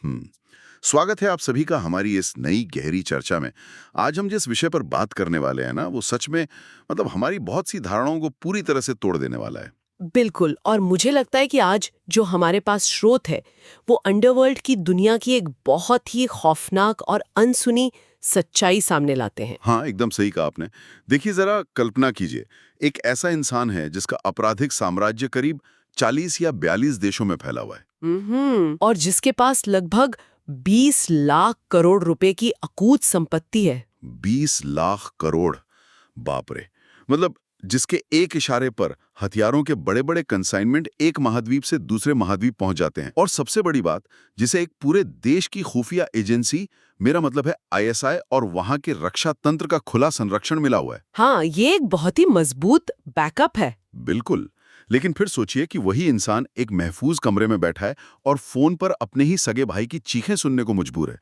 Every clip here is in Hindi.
हम्म स्वागत है आप सभी का हमारी इस नई गहरी चर्चा में। आज हम जिस विषय पर बात करने वाले हैं ना, वो सच में हमारी बहुत सी धारणाओं को पूरी तरह से तोड़ देने वाला है। बिल्कुल। और मुझे लगता है कि आज जो हमारे पास स्रोत है वो अंडरवर्ल्ड की दुनिया की एक बहुत ही खौफनाक और अनसुनी सच्चाई सामने लाते हैं। हाँ, एकदम सही कहा आपने। देखिए, जरा कल्पना कीजिए, एक ऐसा इंसान है जिसका आपराधिक साम्राज्य करीब 40 या 42 देशों में फैला हुआ है। और जिसके पास लगभग 20 लाख करोड़ रुपए की अकूत संपत्ति है। 20 लाख करोड़, बाप रे। जिसके एक इशारे पर हथियारों के बड़े बड़े कंसाइनमेंट एक महाद्वीप से दूसरे महाद्वीप पहुंच जाते हैं। और सबसे बड़ी बात, जिसे एक पूरे देश की खुफिया एजेंसी, मेरा मतलब है आईएसआई, और वहां के रक्षा तंत्र का खुला संरक्षण मिला हुआ है। हाँ, ये एक बहुत ही मजबूत बैकअप है। बिल्कुल। लेकिन फिर सोचिए कि वही इंसान एक महफूज कमरे में बैठा है और फोन पर अपने ही सगे भाई की चीखें सुनने को मजबूर है।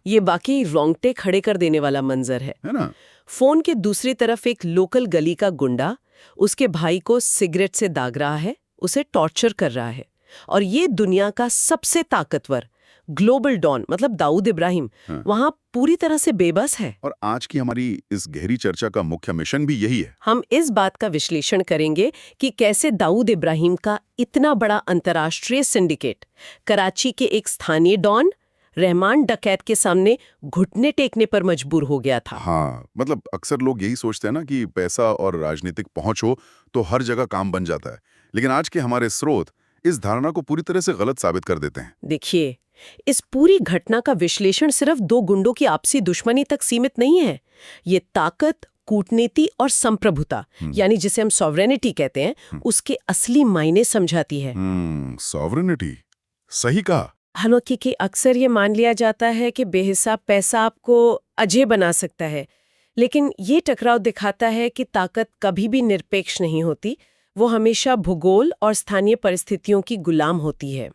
ये बाकी रोंगटे खड़े कर देने वाला मंजर है ना? फोन के दूसरी तरफ एक लोकल गली का गुंडा उसके भाई को सिगरेट से दाग रहा है, उसे टॉर्चर कर रहा है। और ये दुनिया का सबसे ताकतवर ग्लोबल डॉन मतलब दाऊद इब्राहिम वहां पूरी तरह से बेबस है। और आज की हमारी इस गहरी चर्चा का मुख्य मिशन भी यही है। हम इस बात का विश्लेषण करेंगे कि कैसे दाऊद इब्राहिम का इतना बड़ा अंतर्राष्ट्रीय सिंडिकेट कराची के एक स्थानीय डॉन रहमान डकैत के सामने घुटने टेकने पर मजबूर हो गया था। हाँ, अक्सर लोग यही सोचते हैं ना कि पैसा और राजनीतिक पहुंच हो तो हर जगह काम बन जाता है। लेकिन आज के हमारे स्रोत इस धारणा को पूरी तरह से गलत साबित कर देते हैं। देखिए, इस पूरी घटना का विश्लेषण सिर्फ दो गुंडों की आपसी दुश्मनी तक सीमित नहीं है। ये ताकत, कूटनीति और संप्रभुता, यानी जिसे हम सॉवरेनिटी कहते हैं, उसके असली मायने समझाती है। सॉवरेनिटी, सही कहा। हालांकि कि अक्सर ये मान लिया जाता है कि बेहिसाब पैसा आपको अजय बना सकता है, लेकिन ये टकराव दिखाता है कि ताकत कभी भी निरपेक्ष नहीं होती। वो हमेशा भूगोल और स्थानीय परिस्थितियों की गुलाम होती है।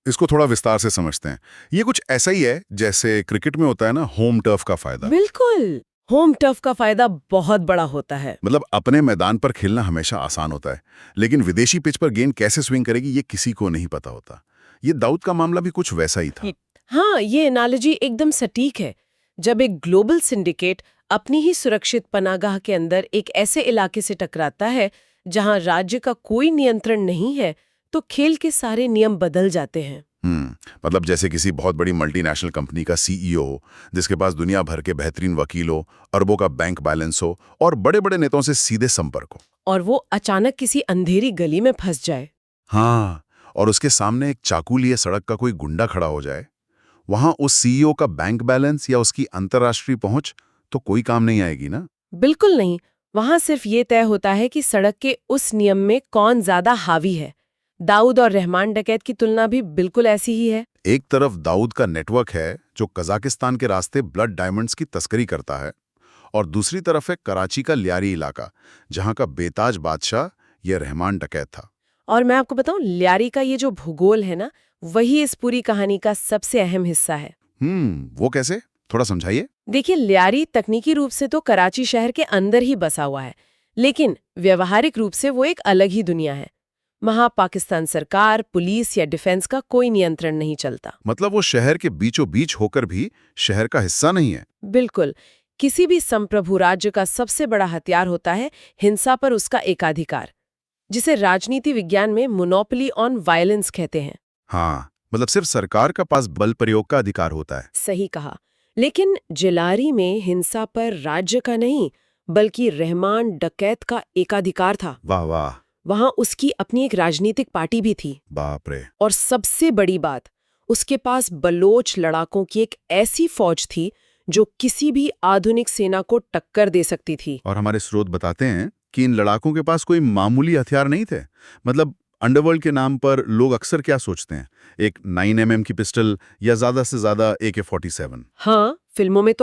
इसको थोड़ा विस्तार से समझते हैं। ये कुछ ऐसा ही है जैसे क्रिकेट में होता है ना, होम टर्फ का फायदा। बिल्कुल, होम टर्फ का फायदा बहुत बड़ा होता है। अपने मैदान पर खेलना हमेशा आसान होता है, लेकिन विदेशी पिच पर गेंद कैसे स्विंग करेगी ये किसी को नहीं पता होता। ये दाऊद का मामला भी कुछ वैसा ही था। हाँ, ये एनालॉजी एकदम सटीक है। जब एक ग्लोबल सिंडिकेट अपनी ही सुरक्षित पनागाह के अंदर एक ऐसे इलाके से टकराता है जहां राज्य का कोई नियंत्रण नहीं है, तो खेल के सारे नियम बदल जाते हैं। जैसे किसी बहुत बड़ी मल्टीनेशनल कंपनी का सीईओ हो, जिसके पास दुनिया भर के बेहतरीन वकील हो, अरबों का बैंक बैलेंस हो और बड़े बड़े नेताओं से सीधे संपर्क हो, और वो अचानक किसी अंधेरी गली में फंस जाए। हाँ, और उसके सामने एक चाकू लिए सड़क का कोई गुंडा खड़ा हो जाए। वहां उस सीईओ का बैंक बैलेंस या उसकी अंतर्राष्ट्रीय पहुंच तो कोई काम नहीं आएगी ना। बिल्कुल नहीं। वहां सिर्फ ये तय होता है कि सड़क के उस नियम में कौन ज्यादा हावी है। दाऊद और रहमान डकैत की तुलना भी बिल्कुल ऐसी ही है। एक तरफ दाऊद का नेटवर्क है जो कजाकिस्तान के रास्ते ब्लड डायमंड्स की तस्करी करता है, और दूसरी तरफ है कराची का लियारी इलाका, जहां का बेताज बादशाह यह रहमान डकैत था। और मैं आपको बताऊं, लियारी का ये जो भूगोल है ना, वही इस पूरी कहानी का सबसे अहम हिस्सा है। वो कैसे, थोड़ा समझाइए। देखिए, लियारी तकनीकी रूप से तो कराची शहर के अंदर ही बसा हुआ है, लेकिन व्यवहारिक रूप से वो एक अलग ही दुनिया है। वहां पाकिस्तान सरकार, पुलिस या डिफेंस का कोई नियंत्रण नहीं चलता। वो शहर के बीचों बीच होकर भी शहर का हिस्सा नहीं है। बिल्कुल। किसी भी संप्रभु राज्य का सबसे बड़ा हथियार होता है हिंसा पर उसका एकाधिकार, जिसे राजनीति विज्ञान में मोनोपोली ऑन वायलेंस कहते हैं। हाँ, सिर्फ सरकार का पास बल प्रयोग का अधिकार होता है। सही कहा। लेकिन जिलारी में हिंसा पर राज्य का नहीं, बल्कि रहमान डकैत का एकाधिकार था। वाह वाह। वहां उसकी अपनी एक राजनीतिक पार्टी भी थी। बाप रे। और सबसे बड़ी बात, उसके पास बलोच लड़ाकों की एक ऐसी फौज थी जो किसी भी आधुनिक सेना को टक्कर दे सकती थी। और हमारे स्रोत बताते हैं कि इन लड़ाकों के पास कोई मामूली हथियार नहीं थे। अंडरवर्ल्ड के नाम पर लोग अक्सर क्या सोचते हैं, एक 9mm की पिस्टल या ज्यादा से ज्यादा AK-47। हाँ, फिल्मों में तो